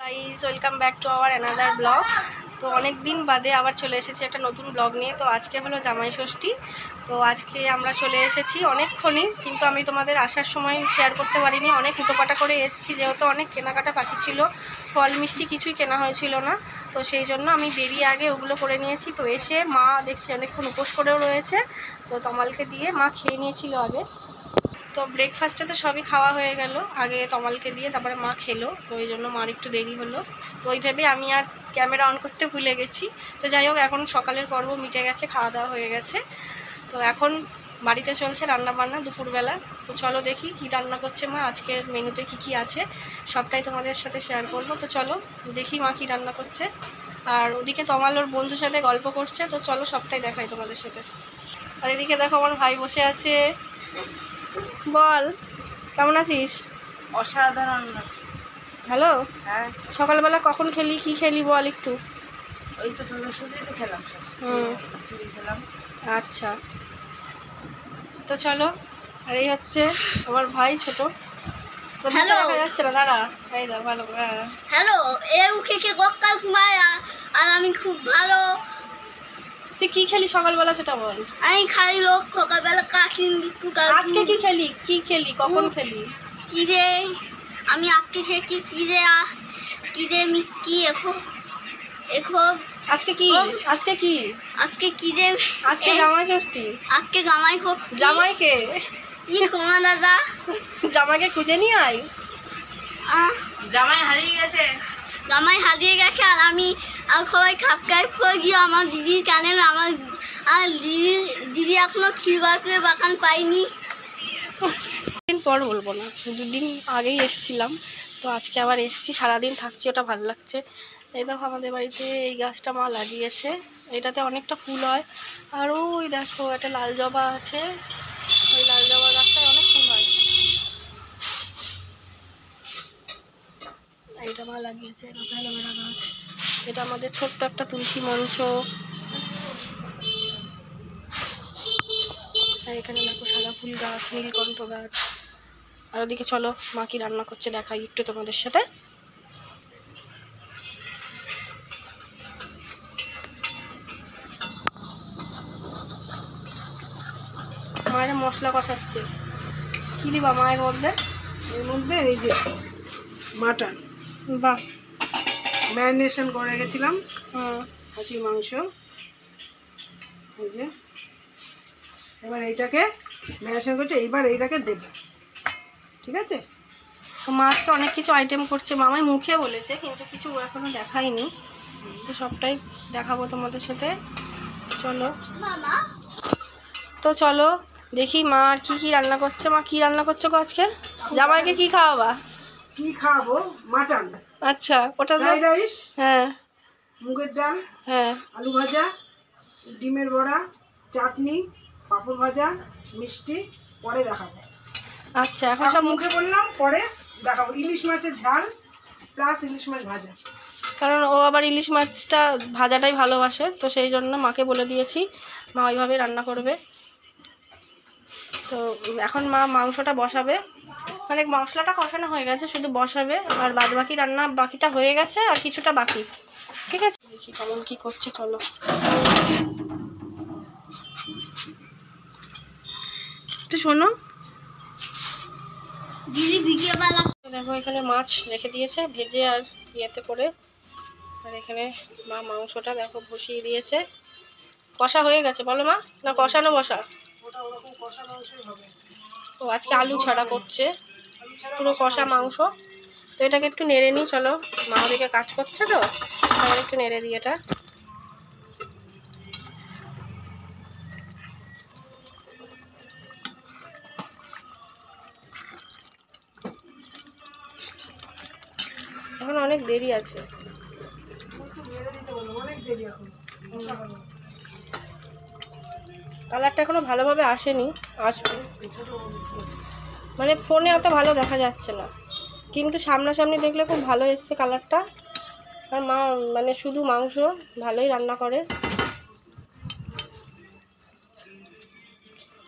Guys welcome back to our another blog. তো অনেক দিন বাদে আবার চলে এসেছি একটা নতুন ব্লগ নিয়ে। তো আজকে হলো জামাই ষষ্ঠী। তো আজকে আমরা চলে এসেছি অনেকক্ষণই, কিন্তু আমি তোমাদের আসার সময় শেয়ার করতে পারিনি। অনেক হুটোপাটা করে এসেছি, যেহেতু অনেক কেনাকাটা বাকি ছিল, ফল মিষ্টি কিছুই কেনা হয়েছিল না। তো সেই জন্য আমি বেরিয়ে আগে ওগুলো করে নিয়েছি। তো এসে মা দেখছি অনেকক্ষণ উপোস করেও রয়েছে। তো তমালকে দিয়ে মা খেয়ে নিয়েছিল আগে। তো ব্রেকফাস্টে তো সবই খাওয়া হয়ে গেল, আগে তমালকে দিয়ে তারপরে মা খেলো। তো এই জন্য মার একটু দেরি হলো। তো ওই ভেবে আমি আর ক্যামেরা অন করতে ভুলে গেছি। তো যাই হোক, এখন সকালের পর্ব মিটে গেছে, খাওয়া দাওয়া হয়ে গেছে। তো এখন বাড়িতে চলছে রান্না বান্না দুপুরবেলা। তো চলো দেখি কি রান্না করছে মা, আজকের মেনুতে কি কি আছে সবটাই তোমাদের সাথে শেয়ার করবো। তো চলো দেখি মা কি রান্না করছে। আর ওদিকে তমাল ওর বন্ধুর সাথে গল্প করছে। তো চলো সবটাই দেখাই তোমাদের সাথে। আর এদিকে দেখো আমার ভাই বসে আছে। বল, কেমন আছিস? অসাধারণ আছে। হ্যালো। হ্যাঁ, সকালবেলা কখন খেলি, কি খেলি বল একটু। ওই তো তোদের সাথেই তো খেলাম, সব চিড়ি খেলাম। আচ্ছা, তো চলো। আর এই হচ্ছে আমার ভাই ছোট। তো হ্যালো। দেখা যাচ্ছে না, দাঁড়া এই দাও ভালো করে। হ্যালো, এও খেকে গক্কাল ঘুমায় আর আমি খুব ভালো। তুই কি খেলি সকালবেলা সেটা বল। আমি খালি লোক সকালবেলা কাকিন বিকু আজকে কি খেলি, কি খেলি, কখন খেলি? কি রে, আমি আজকে খেয়েছি কি রে কি রে মিক্কি এখন এখন আজকে কি, আজকে কি, আজকে কি রে, আজকে জামাই ষষ্ঠী। আজকে জামাই হোক। জামাইকে, কি তোমার দাদা? জামাইকে খুঁজে নিয়ে আয়। জামাই হারিয়ে গেছে। জামাই হারিয়ে গেছে আর আমি আর সবাই সাবস্ক্রাইব করে গিয়ে আমার দিদির চ্যানেল। আমার আর দিদি এখনো খিরবাসের বাগান পাইনি। দিন পর বলবো না, দুদিন আগেই এসছিলাম। তো আজকে আবার এসছি, সারাদিন থাকছি, ওটা ভালো লাগছে। এই দেখো আমাদের বাড়িতে এই গাছটা মা লাগিয়েছে, এটাতে অনেকটা ফুল হয়। আর ওই দেখো একটা লাল জবা আছে, ওই লাল জবা গাছটায় অনেক ফুল হয়। এইটা মা লাগিয়েছে, এটা অ্যালোভেরা গাছ। এটা আমাদের ছোট্ট একটা তুলসী মঞ্চ। আর এখানে দেখো সাদা ফুল গাছ, নীলকণ্ঠ গাছ। আর ওদিকে চলো মা কি রান্না করছে দেখাই একটু তোমাদের সাথে। মায়ের মশলা কষাচ্ছে, কি দিবা মায়ের মধ্যে? এর মধ্যে এই যে মাটন বাহ, ম্যারিনেশন করে রেখেছিলাম, হুম, খাসির মাংস। এই যে এবার এইটাকে ম্যারিনেশন করছে, এইবার এইটাকে দেবো, ঠিক আছে? তো মাছটা অনেক কিছু আইটেম করছে, মামাই মুখে বলেছে কিন্তু কিছু এখনো দেখাইনি। তো সবটাই দেখাবো তোমাদের সাথে, চলো। মামা তো চলো দেখি মা আর কি কি রান্না করছে। মা কি রান্না করছো গো আজকে? জামাইকে কি খাওয়াবা? কি খাবো? মাটন, আচ্ছা, ওটা তো ফ্রাইড রাইস, হ্যাঁ মুগের ডাল, হ্যাঁ। আলু ভাজা, ডিমের বড়া, চাটনি, পাঁপড় ভাজা, মিষ্টি, পরে দেখাবো। আচ্ছা, এখন এখন সব মুখে বললাম, পরে দেখাবো। ইলিশ মাছের ঝাল প্লাস ইলিশ মাছ ভাজা। কারণ ও আবার ইলিশ মাছটা ভাজাটাই ভালোবাসে, তো সেই জন্য মাকে বলে দিয়েছি মা ওইভাবেই রান্না করবে। তো এখন মা মাংসটা বসাবে, মানে মশলাটা কষানো হয়ে গেছে, শুধু বসাবে। আর বাদ বাকি রান্না বাকিটা হয়ে গেছে, আর কিছুটা বাকি, ঠিক আছে? দেখি কেমন কি করছে, চলো। একটু শোনো, দিদি বিকেলবেলা দেখো এখানে মাছ রেখে দিয়েছে ভেজে আর ইয়েতে করে। আর এখানে মা মাংসটা দেখো বসিয়ে দিয়েছে। কষা হয়ে গেছে বলো মা, না কষানো বসা? ওটা ওরকম কষা মাংসই হবে। ও আজকে আলু ছাড়া করছে, পুরো কষা মাংস। তো এটাকে একটু নেড়ে নিই, চলো। মা ওদিকে কাজ করছে, তো আমার একটু নেড়ে দিই এটা। এখন অনেক দেরি আছে, অনেক দেরি এখন। কালারটা এখনো ভালোভাবে আসেনি, আসবে। মানে ফোনে অত ভালো দেখা যাচ্ছে না, কিন্তু সামনাসামনি দেখলে খুব ভালো এসছে কালারটা। আর মা মানে শুধু মাংস ভালোই রান্না করে,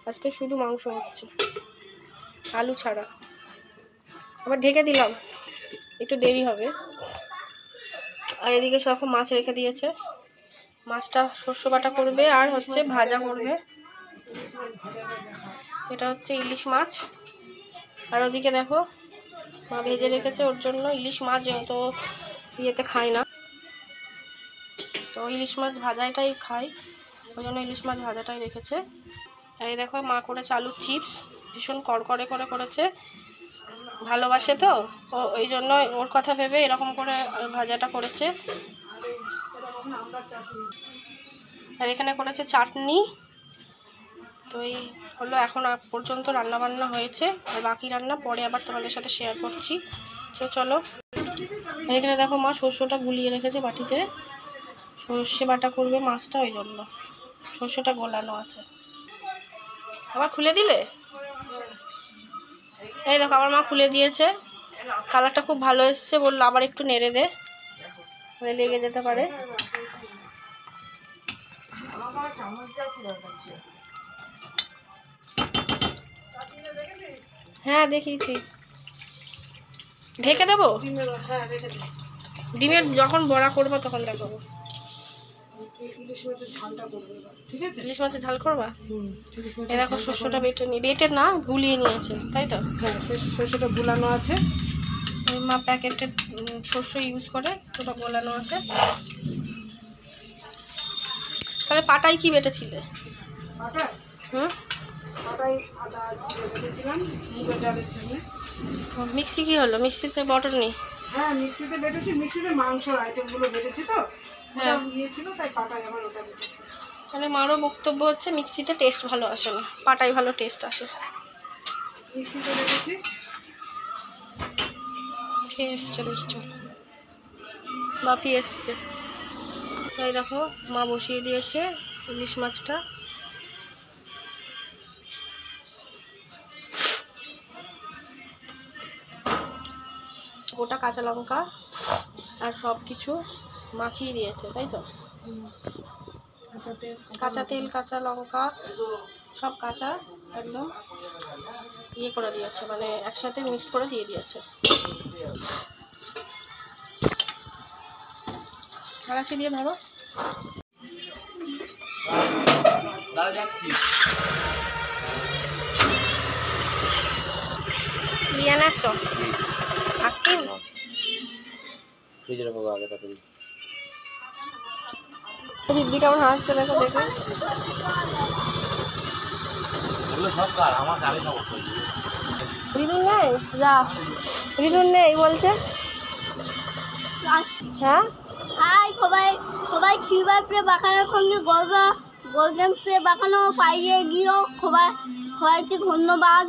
আজকে শুধু মাংস হচ্ছে আলু ছাড়া। আবার ঢেকে দিলাম, একটু দেরি হবে। আর এদিকে সব মাছ রেখে দিয়েছে, মাছটা শস্য বাটা করবে আর হচ্ছে ভাজা করবে। এটা হচ্ছে ইলিশ মাছ। আর ওদিকে দেখো মা ভেজে রেখেছে ওর জন্য ইলিশ মাছ, যেহেতু ইয়েতে খায় না, তো ইলিশ মাছ ভাজাটাই খায়, ওই জন্য ইলিশ মাছ ভাজাটাই রেখেছে। আর এই দেখো মা করেছে আলুর চিপস, ভীষণ কড়কড়ে করে করেছে, ভালোবাসে তো ও, ওই জন্য ওর কথা ভেবে এরকম করে ভাজাটা করেছে। আর এখানে করেছে চাটনি। তো এই হলো এখন পর্যন্ত রান্না বান্না হয়েছে, আর বাকি রান্না পরে আবার তোমাদের সাথে শেয়ার করছি। তো চলো। আর এখানে দেখো মা শস্যটা গুলিয়ে রেখেছে বাটিতে, সর্ষে বাটা করবে মাছটা, ওই জন্য শস্যটা গোলানো আছে। আবার খুলে দিলে, এই দেখো আমার মা খুলে দিয়েছে, কালারটা খুব ভালো এসছে, বললো আবার একটু নেড়ে দে, লেগে যেতে পারে। হ্যাঁ দেখিয়েছি, ঢেকে দেবো, ডিমের যখন বড়া করবো তখন দেখাবো। ইলিশ মাছের ঝালটা করবে, ঠিক আছে? ইলিশ মাছের ঝাল করবা? এই দেখো শস্যটা বেটে না গুলিয়ে নিয়েছে, তাই তো? হ্যাঁ, শস্যটা গুলানো আছে। মা প্যাকেটের শস্য ইউজ করে, ওটা গোলানো আছে। তাহলে পাটায় কি বেটেছিলে? পাটা? হুম, পাটায় আদা জিরে বেটেছিলাম মুগের ডালের জন্য। মিক্সি কি হলো? মিক্সিতে বটল নেই? হ্যাঁ মিক্সিতে বেটেছি, মিক্সিতে মাংসর আইটেমগুলো বেটেছি তো, হ্যাঁ নিয়েছিল তাই পাটায় আবার ওটা বেটেছি। তাহলে মারও বক্তব্য হচ্ছে মিক্সিতে টেস্ট ভালো আসে না, পাটায় ভালো টেস্ট আসে। মিক্সিতে বেটেছি। ঠিক এসছে দেখছো, বাপি এসছে। তাই দেখো মা বসিয়ে দিয়েছে ইলিশ মাছটা। গোটা কাঁচা লঙ্কা আর সব কিছু মাখিয়ে দিয়েছে, তাই তো? কাঁচা তেল, কাঁচা লঙ্কা সব কাঁচা একদম ইয়ে করে দিয়েছে, মানে একসাথে মিক্স করে দিয়ে দিয়েছে। কড়াইশি দিয়ে ধরো। রিয়ানা চপ আকিম দিদি কেমন হাসছে দেখো, দেখে রিদুন নেই, যা রিদুন নেই বলছে। হ্যাঁ হাই সবাই, সবাই খিবার প্লে বাঁকানোর সঙ্গে গোল্ডেন প্লে বাঁকানো পাইয়ে গিয়েও সবাইকে ধন্যবাদ।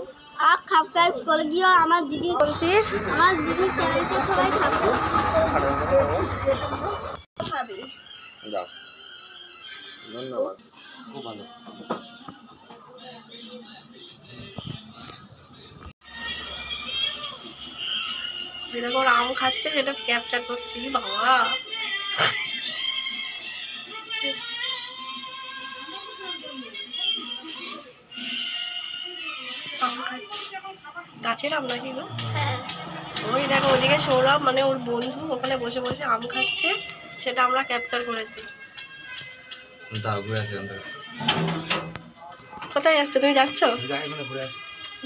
আর সাবস্ক্রাইব করে গিয়েও আমার দিদি বলছিস, আমার দিদির চ্যানেলকে সবাই সাবস্ক্রাইব। ধন্যবাদ, খুব ভালো। যেরকম আম খাচ্ছে সেটা ক্যাপচার করছি, বাবা আম খাচ্ছে, গাছের আম নাকি গো? হ্যাঁ ওই দেখো ওদিকে সৌরভ মানে ওর বন্ধু ওখানে বসে বসে আম খাচ্ছে, সেটা আমরা ক্যাপচার করেছি। কোথায় যাচ্ছ তুমি? যাচ্ছ?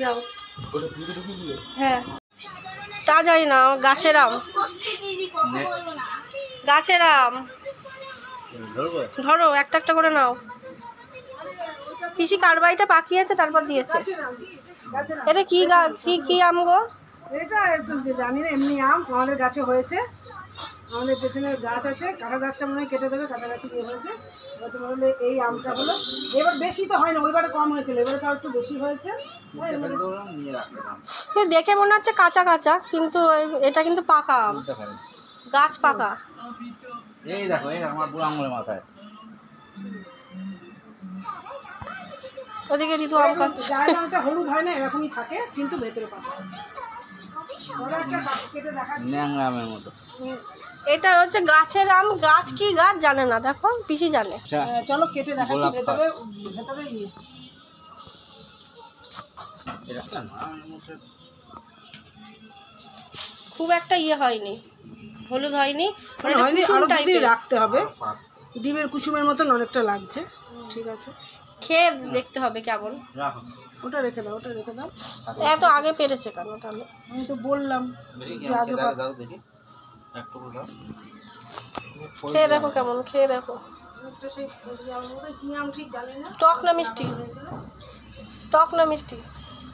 যাও। হ্যাঁ তা জানি না, গাছের আম, দিদি কথা বলবো না। গাছের আম ধরো একটা একটা করে নাও। পিসি কারবাইটা পাকিয়েছে তারপর দিয়েছে। এটা কি কি আম গো? এটা একটু জানি না, এমনি আম আমাদের গাছে হয়েছে, আমাদের পেছনে গাছ আছে, কাঁটা গাছটা মনে হয় কেটে দেবে, কাঁটা গাছে ইয়ে হয়েছে। এবার তোমার হলে এই আমটা হলো, এবার বেশি তো হয় না, ওইবারে কম হয়েছিল, এবারে তাও একটু বেশি হয়েছে। দেখে মনে হচ্ছে কাঁচা কাঁচা, কিন্তু এটা কিন্তু পাকা আম, গাছ পাকা। এই দেখো, এই আমার বুড়ো আঙুলের মাথায়। ওদিকে ঋতু আম খাচ্ছে। গায়ের আমটা হলুদ হয় না, এরকমই থাকে, কিন্তু ভেতরে পাকা আছে। কেটে দেখা ন্যাংরা আমের মতো। এটা হচ্ছে গাছের আম, গাছ কি গাছ জানে না, দেখো পিসি জানে। চলো কেটে দেখাচ্ছি ভেতরে, ভেতরে ইয়ে খুব একটা ইয়ে হয়নি, হলুদ হয়নি, মানে মানে হয়নি, কুসুম আরো দুদিন টাইপের। রাখতে হবে। ডিমের কুসুমের মতন অনেকটা লাগছে। ঠিক আছে, খেয়ে দেখতে হবে কেমন। রাখো। ওটা রেখে দাও, ওটা রেখে দাও। এত আগে পেরেছে কেন তাহলে? আমি তো বললাম যে আগে দাও দেখি একটু দাও। খেয়ে দেখো কেমন, খেয়ে দেখো। একটা সেই কি নাম ঠিক জানি না। টক না মিষ্টি? টক না মিষ্টি?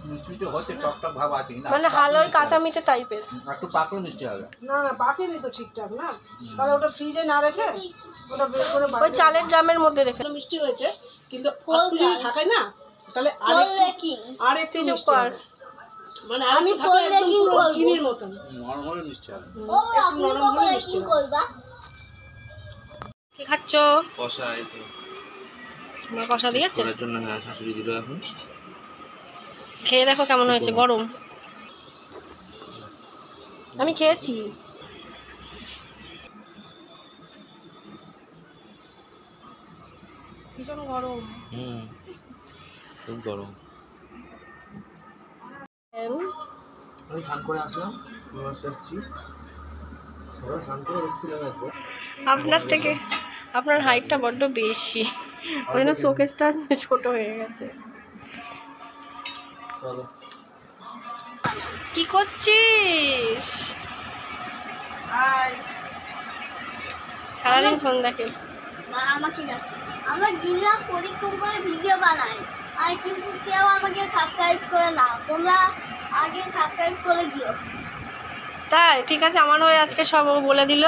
মিষ্টি তো হচ্ছে, টকটক ভাব আছে না, মানে হালুয়া কাঁচা মিঠে টাইপের। একটু পাকলে মিষ্টি হবে। না না, পাকেনি তো ঠিকঠাক না, তাহলে ওটা ফ্রিজে না রেখে ওটা বের করে ওই চালের ড্রামের মধ্যে রেখে। মিষ্টি হয়েছে, কিন্তু আপনি যদি ঢাকায় না তাহলে করলে কি? আরেকটু চুপ মিষ্টি কর। হবে। মানে আমি আরেকটু ঢাকায় করলে একদম কি পুরো করবো? চিনির মতন। নরম হলে মিষ্টি হবে। ও আপনি করলে কি করবা? কি খাচ্ছ? কষা এই তো মা কষা দিয়েছে? করার জন্য, হ্যাঁ শাশুড়ি দিল এখন। খেয়ে দেখো কেমন হয়েছে, গরম। আমি খেয়েছি। ভীষণ গরম। খুব গরম। আমি স্নান করে আসলাম, এসেছি সবাই স্নান করে এসেছিলাম একবার। আপনার থেকে আপনার হাইটটা বড্ড বেশি, ওই জন্য শোকেসটা ছোট হয়ে গেছে। চলো। কি করছিস? সারাদিন ফোন দেখে। আমাকে দেখো, আমরা দিনরা পরিশ্রম করে ভিডিও বানাই, আর কিন্তু কেউ আমাকে সাবস্ক্রাইব করে না। তোমরা আগে সাবস্ক্রাইব করে দিও। তাই ঠিক আছে, আমার হয়ে আজকে সব ও বলে দিল,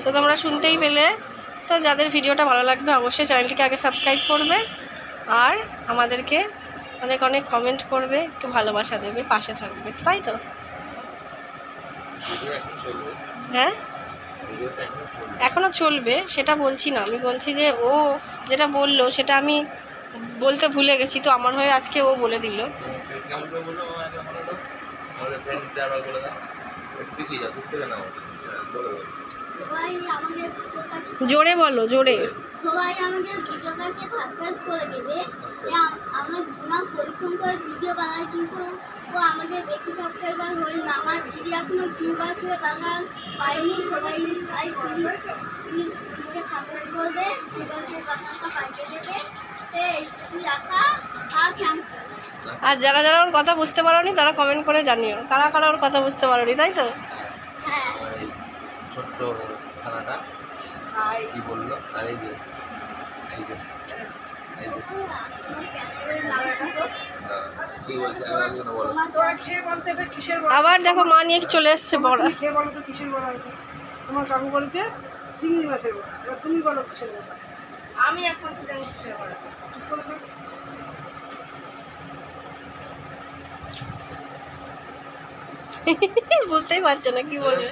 তো তোমরা শুনতেই পেলে। তো যাদের ভিডিওটা ভালো লাগবে অবশ্যই চ্যানেলটিকে আগে সাবস্ক্রাইব করবে, আর আমাদেরকে অনেক অনেক কমেন্ট করবে, একটু ভালোবাসা দেবে, পাশে থাকবে, তাই তো? হ্যাঁ, এখনো চলবে সেটা বলছি না, আমি বলছি যে ও যেটা বললো সেটা আমি বলতে ভুলে গেছি, তো আমার হয়ে আজকে ও বলে দিল। কেমন করে বললো আমাদের ফ্রেন্ড আবার বলে দাও একটু পিছিয়ে যাও, ঘুরতে না বলে দাও। সবাই আমাদের ভিডিওটাকে জোরে বলো, জোরে। সবাই আমাদের ভিডিওটাকে সাবস্ক্রাইব করে দেবে। আমরা দিনরা পরিশ্রম করে ভিডিও বানাই, কিন্তু ও আমাদের বেশি সাবস্ক্রাইবার হই না। আমার দিদি এখনো কিউবার করে বানান পাইনি। সবাই তাই দিদিকে সাপোর্ট করবে, কিউবার করে বানানটা পাইতে দেবে। তুই রাখা আর থ্যাংক ইউ। আর যারা যারা ওর কথা বুঝতে পারোনি তারা কমেন্ট করে জানিও, কারা কারা ওর কথা বুঝতে পারোনি, তাই তো? হ্যাঁ, আমার এই ছোট্ট খানাটা কি বললো, আর এই যে এই যে এই যে তোমার চ্যানেলের নামটা তো কি বলছে আমি না বলো। তোরা খেয়ে বলতে এটা কিসের বড়া? আবার দেখো মা নিয়ে চলে এসছে বড়া। তুমি খেয়ে বলো তো কিসের বড়া এটা? তোমার কাকু বলেছে চিংড়ি মাছের বড়া, এবার তুমি বলো কিসের বড়া? আমি এখন জানি কিসের বড়া। চুপ করে থাকো। বুঝতেই পারছো না কি বলবে।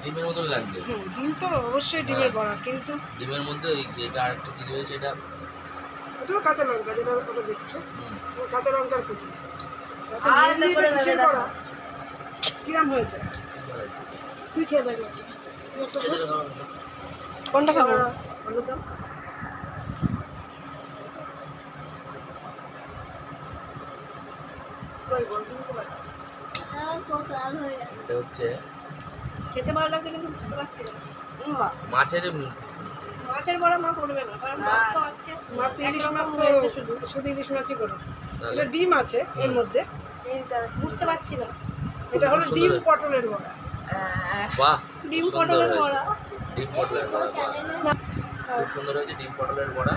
ডিমের মতন লাগছে। ডিম তো অবশ্যই ডিমের বড়া, কিন্তু ডিমের মধ্যে এটা আরেকটা কি রয়েছে, এটা ওটাও কাঁচা লঙ্কা, যেটা ওটা দেখছো ওটা কাঁচা লঙ্কার কুচি। কিরাম হয়েছে? তুই খেয়ে দেখ একটা। তুই একটা খেতে খা। দাও। কোনটা খাবো? ভালো দাও। কই বল, তুমি তো বল। খুব লাল হয়ে গেছে। এটা হচ্ছে খেতে ভালো লাগছে কিন্তু বুঝতে পারছি না। বাহ, মাছের মাছের বড়া মা করবে না, কারণ মাছ তো আজকে মাছ তো ইলিশ একরকম মাছ তো হয়েছে শুধু। শুধু ইলিশ মাছই করেছে। তাহলে? এটা ডিম আছে এর মধ্যে। এইটা বুঝতে পারছি না। এটা হলো খুব ডিম সুন্দর। পটলের বড়া। বাহ, ডিম খুব সুন্দর পটলের হয়েছে। বড়া। ডিম পটলের বড়া, বাহ। খুব সুন্দর হয়েছে ডিম পটলের বড়া,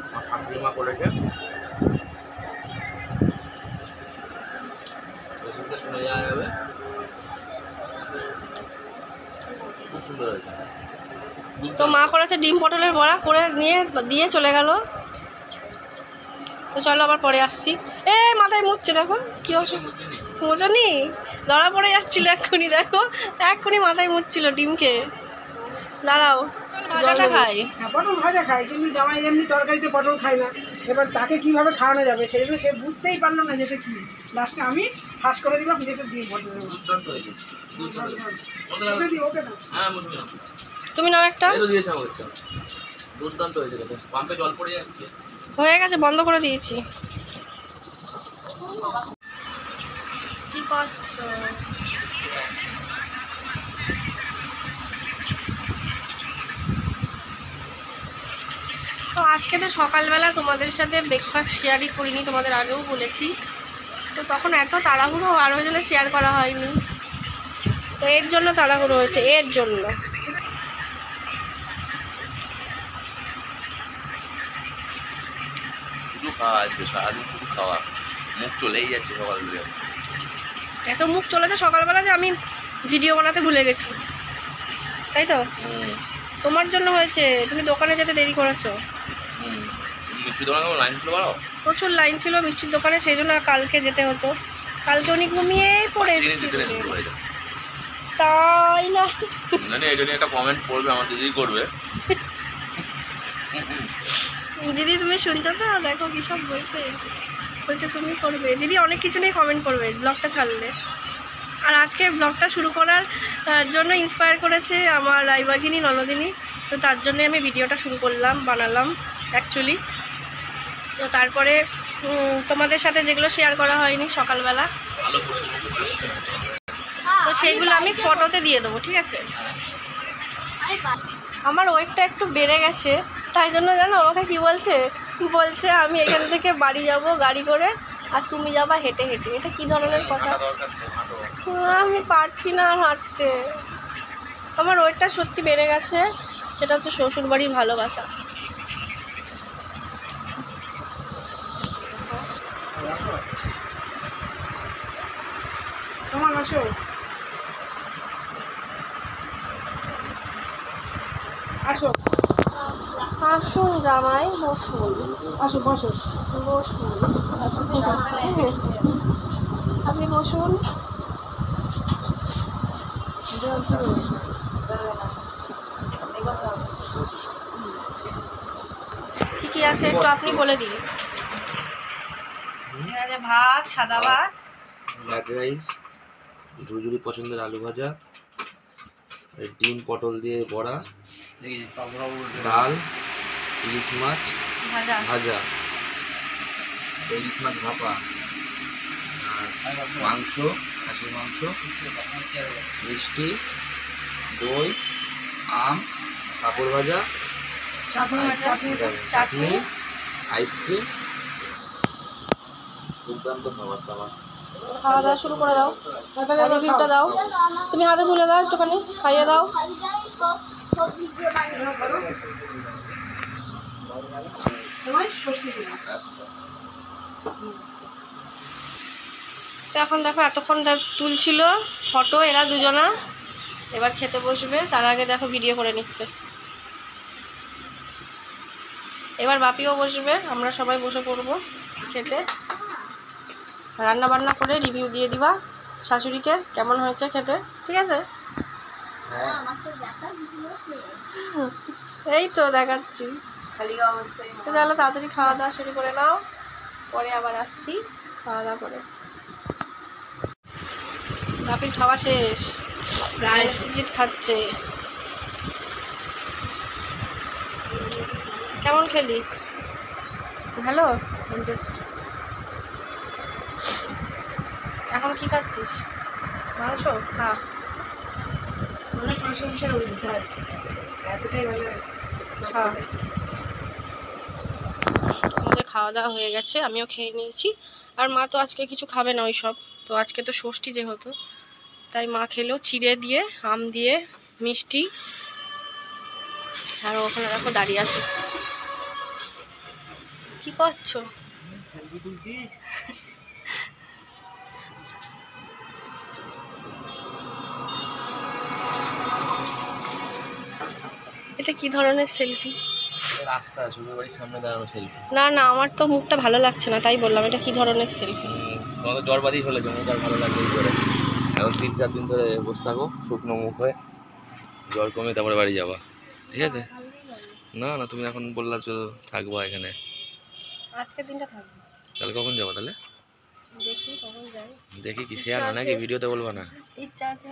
আমার শাশুড়ি মা করেছে। রেসিপিটা শুনে যাওয়া যাবে, খুব সুন্দর হয়েছে। তো মা করেছে ডিম পটলের বড়া, করে নিয়ে দিয়ে চলে গেল। তো চলো আবার পরে আসছি। এ মাথায় মুছছে, দেখো কি হচ্ছে, বুঝিনি। মোজনি ধরা পড়ে যাচ্ছিল এক্ষুনি, দেখো এক্ষুনি মাথায় মুছছিল ডিমকে। দাঁড়াও, ভাজাটা খাই। হ্যাঁ, পটল ভাজা খায়, কিন্তু জামাই এমনি তরকারিতে পটল খায় না। এবার তাকে কিভাবে খাওয়ানো যাবে সেই জন্য সে বুঝতেই পারলো না যেটা কি। লাস্টে আমি ফাঁস করে দিলাম, যেটা ডিম পটলের বড়া। দুর্দান্ত হয়েছে, দুর্দান্ত। মজা ওকে লাগলো? দিই, ওকে দাও। হ্যাঁ, বুঝলি না। তুমি নাও একটা। এই তো দিয়েছে আমাকে একটা। দুর্দান্ত হয়েছে কিন্তু, পাম্পে জল পড়ে যাচ্ছে। হয়ে গেছে, বন্ধ করে দিয়েছি। কি করছো? তো আজকে তো সকালবেলা তোমাদের সাথে ব্রেকফাস্ট শেয়ারই করিনি, তোমাদের আগেও বলেছি। তো তখন এত তাড়াহুড়ো আর ওই জন্য শেয়ার করা হয়নি। তো এর জন্য তাড়াহুড়ো হয়েছে, এর জন্য। শুধু খাওয়া আজকে সারাদিন, শুধু খাওয়া, মুখ চলেই যাচ্ছে সকালবেলা। এত মুখ চলেছে সকালবেলা যে আমি ভিডিও বানাতে ভুলে গেছি, তাই তো? তোমার জন্য হয়েছে, তুমি দোকানে যেতে দেরি করেছো। মিষ্টি দোকানে লাইন ছিল বলো? প্রচুর লাইন ছিল মিষ্টির দোকানে, সেই জন্য কালকে যেতে হতো। কালকে উনি ঘুমিয়েই পড়েছি। তাই না? মানে এটা নিয়ে একটা কমেন্ট করবে, আমার দিদি করবে। দিদি তুমি শুনছো তো? দেখো কি সব বলছে, বলছে তুমি করবে। দিদি অনেক কিছু নিয়ে কমেন্ট করবে ব্লগটা ছাড়লে। আর আজকে ব্লগটা শুরু করার জন্য ইন্সপায়ার করেছে আমার রাইবাগিনী ননদিনী। তো তার জন্য আমি ভিডিওটা শুরু করলাম, বানালাম অ্যাকচুয়ালি। তো তারপরে তোমাদের সাথে যেগুলো শেয়ার করা হয়নি সকালবেলা, তো সেইগুলো আমি ফটোতে দিয়ে দেবো, ঠিক আছে? আমার ওয়েটটা একটু বেড়ে গেছে, তাই জন্য জানো আমাকে কি বলছে, বলছে আমি এখান থেকে বাড়ি যাব গাড়ি করে আর তুমি যাবা হেঁটে হেঁটে। এটা কি ধরনের কথা? আমি পারছি না আর হাঁটতে। আমার ওয়েটটা সত্যি বেড়ে গেছে, সেটা হচ্ছে শ্বশুরবাড়ির ভালোবাসা। তোমার আসো, আসো আসুন জামাই, বসুন। আসো, বসো। বসুন আপনি বসুন। কি কি আছে একটু আপনি বলে দিন। এখানে ভাত, সাদা ভাত, ফ্রাইড রাইস, ঝুরঝুরি পছন্দের আলু ভাজা, ডিম পটল দিয়ে বড়া, ডাল, ইলিশ মাছ ভাজা, ভাজা, ইলিশ মাছ ভাপা, আর মাংস, খাসির মাংস, মিষ্টি, দই, আম, পাঁপড় ভাজা, চাটনি, আইসক্রিম। দুর্দান্ত খাবার দাবার। খাওয়া দাওয়া শুরু করে দাও, রিভিউটা দাও। তুমি হাতে তুলে দাও, একটুখানি খাইয়ে দাও। তো এখন দেখো এতক্ষণ তুলছিল ফটো এরা দুজনা, এবার খেতে বসবে। তার আগে দেখো ভিডিও করে নিচ্ছে। এবার বাপিও বসবে, আমরা সবাই বসে পড়বো খেতে। রান্না বান্না করে রিভিউ দিয়ে দিবা শাশুড়িকে কেমন হয়েছে খেতে, ঠিক আছে? এই তো দেখাচ্ছি। তো চলো তাড়াতাড়ি খাওয়া দাওয়া শুরু করে নাও, পরে আবার আসছি খাওয়া দাওয়া করে। বাপির খাওয়া শেষ, সিজিত খাচ্ছে। কেমন খেলি? ভালো। এখন কি খাচ্ছিস? মাংস খা। অনেক প্রশংসা উদ্ধার, এতটাই ভালো আছে। খা। আমাদের খাওয়া দাওয়া হয়ে গেছে, আমিও খেয়ে নিয়েছি। আর মা তো আজকে কিছু খাবে না ওই সব, তো আজকে তো ষষ্ঠী যেহেতু, তাই মা খেলো চিড়ে দিয়ে, আম দিয়ে, মিষ্টি। আর ওখানে দেখো দাঁড়িয়ে আছে। কি করছো? এটা কি ধরনের সেলফি? রাস্তা শ্বশুর বাড়ির সামনে দাঁড়ানো সেলফি। না না, আমার তো মুখটা ভালো লাগছে না, তাই বললাম এটা কি ধরনের সেলফি। তোমার তো জ্বর বাদি হলে মুখ আর ভালো লাগবে করে। এখন 3-4 দিন ধরে বসে থাকো শুকনো মুখ হয়ে, জ্বর কমে তারপরে বাড়ি যাবা, ঠিক আছে? না না, তুমি এখন বললা তো থাকবো এখানে। আজকে দিনটা থাকবে। তাহলে কখন যাবো? তাহলে দেখি কখন যাই। দেখি কি শেয়ার না নাকি ভিডিওতে বলবো না? ইচ্ছা আছে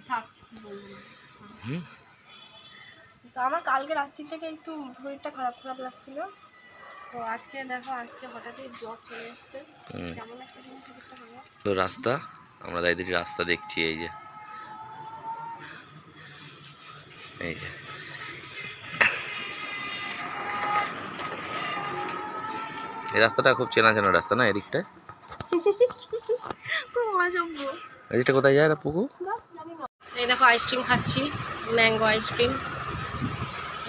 থাক, বলবো না। হুম। তো আমার কালকে রাত্রি থেকে একটু শরীরটা খারাপ খারাপ লাগছিল, তো আজকে দেখো আজকে হঠাৎই জ্বর চলে এসছে। কেমন একটা দিন শরীরটা খারাপ। তো রাস্তা, আমরা দাইদির রাস্তা দেখছি, এই যে এই যে এই রাস্তাটা খুব চেনা চেনা রাস্তা না, এদিকটায়। খুব অসভ্য। এদিকটা কোথায় যায় না পুকু? এই দেখো আইসক্রিম খাচ্ছি, ম্যাঙ্গো আইসক্রিম।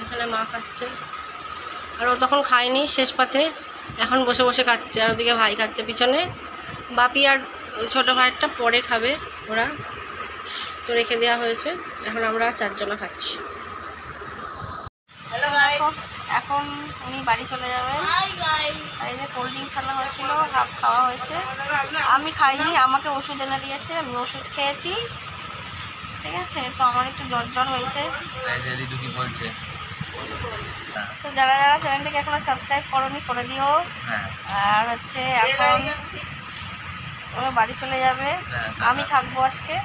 এখানে মা খাচ্ছে, আর ও তখন খায়নি শেষ পাতে, এখন বসে বসে খাচ্ছে। আর ওদিকে ভাই খাচ্ছে পিছনে। বাপি আর ছোটো ভাইয়েরটা পরে খাবে ওরা, তো রেখে দেওয়া হয়েছে। এখন আমরা 4 জনা খাচ্ছি। এখন উনি বাড়ি চলে যাবে। হাই গাইস, আর এই যে কোল্ড ড্রিঙ্কস আনা হয়েছিল, হাফ খাওয়া হয়েছে। আমি খাইনি, আমাকে ওষুধ এনে দিয়েছে, আমি ওষুধ খেয়েছি। ঠিক আছে, তো আমার একটু জ্বর জ্বর হয়েছে। তো যারা যারা চ্যানেলটাকে এখনো সাবস্ক্রাইব করোনি করে দিও। আর হচ্ছে এখন ওরা বাড়ি চলে যাবে, আমি থাকবো আজকে,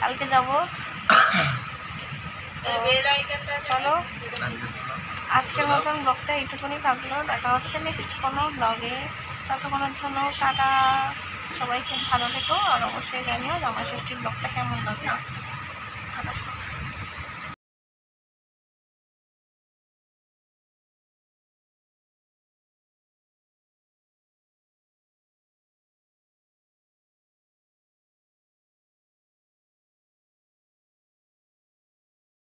কালকে যাবো। চলো আজকের মতন ব্লগটা এইটুকুনি থাকলো, দেখা হচ্ছে নেক্সট কোনো ব্লগে। ততক্ষণের জন্য টাটা, সবাই খুব ভালো থেকো। আর অবশ্যই জানিও জামাই ষষ্ঠীর ব্লগটা কেমন লাগলো।